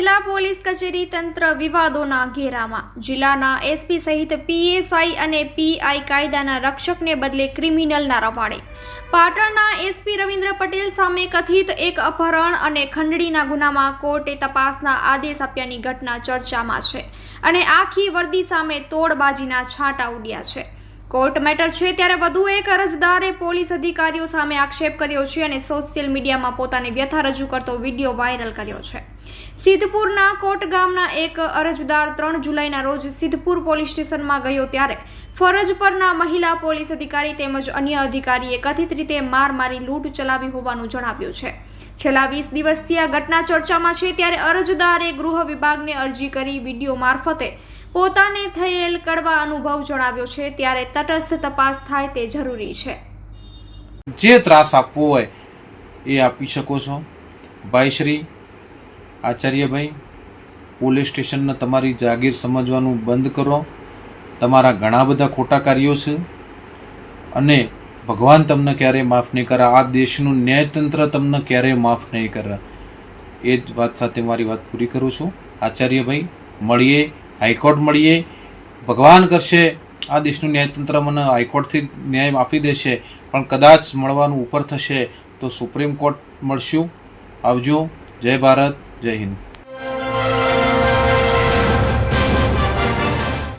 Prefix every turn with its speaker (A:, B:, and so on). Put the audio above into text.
A: જિલ્લા પોલીસ કચેરી તંત્ર વિવાદોના ઘેરામાં. જિલ્લાના એસપી સહિત પીએસઆઈ અને પીઆઈ કાયદાના રક્ષકને બદલે ક્રિમિનલના રવાડે. પાટણના એસપી રવિન્દ્ર પટેલ સામે કથિત એક અપહરણ અને ખંડણીના ગુનામાં કોર્ટે તપાસના આદેશ આપ્યાની ઘટના ચર્ચામાં છે અને આખી વર્દી સામે તોડબાજીના છાંટા ઉડ્યા છે. કોર્ટ મેટર છે ત્યારે વધુ એક અરજદારે પોલીસ અધિકારીઓ સામે આક્ષેપ કર્યો છે અને સોશિયલ મીડિયામાં પોતાની વ્યથા રજૂ કરતો વિડીયો વાયરલ કર્યો છે. સિદ્ધપુરના કોટ ગામના એક અરજદાર 3 જુલાઈના રોજ સિદ્ધપુર પોલીસ સ્ટેશનમાં ગયો ત્યારે ફરજ પરના મહિલા પોલીસ અધિકારી તેમજ અન્ય અધિકારીએ કથિત રીતે માર મારી લૂંટ ચલાવી હોવાનું જણાવ્યું છે. છેલ્લા 20 દિવસથી આ ઘટના ચર્ચામાં છે ત્યારે અરજદારે ગૃહ વિભાગને અરજી કરી વિડીયો મારફતે પોતાને થયેલ કડવા અનુભવ જણાવ્યો છે ત્યારે તટસ્થ તપાસ થાય તે જરૂરી છે.
B: જે ત્રાસ આપવો હોય એ આપી શકો છો. ભાઈ શ્રી આચાર્યભાઈ, પોલીસ સ્ટેશનને તમારી જાગીર સમજવાનું બંધ કરો. તમારા ઘણા બધા ખોટા કાર્યો છે અને ભગવાન તમને ક્યારેય માફ નહીં કરે. આ દેશનું ન્યાયતંત્ર તમને ક્યારેય માફ નહીં કરે. એ જ વાત સાથે મારી વાત પૂરી કરું છું. આચાર્યભાઈ, મળીએ, હાઈકોર્ટ મળીએ. ભગવાન કરશે આ દેશનું ન્યાયતંત્ર મને હાઈકોર્ટથી ન્યાય આપી દેશે, પણ કદાચ મળવાનું ઉપર થશે તો સુપ્રીમ કોર્ટ મળશું. આવજો. જય ભારત, જય હિન્દ.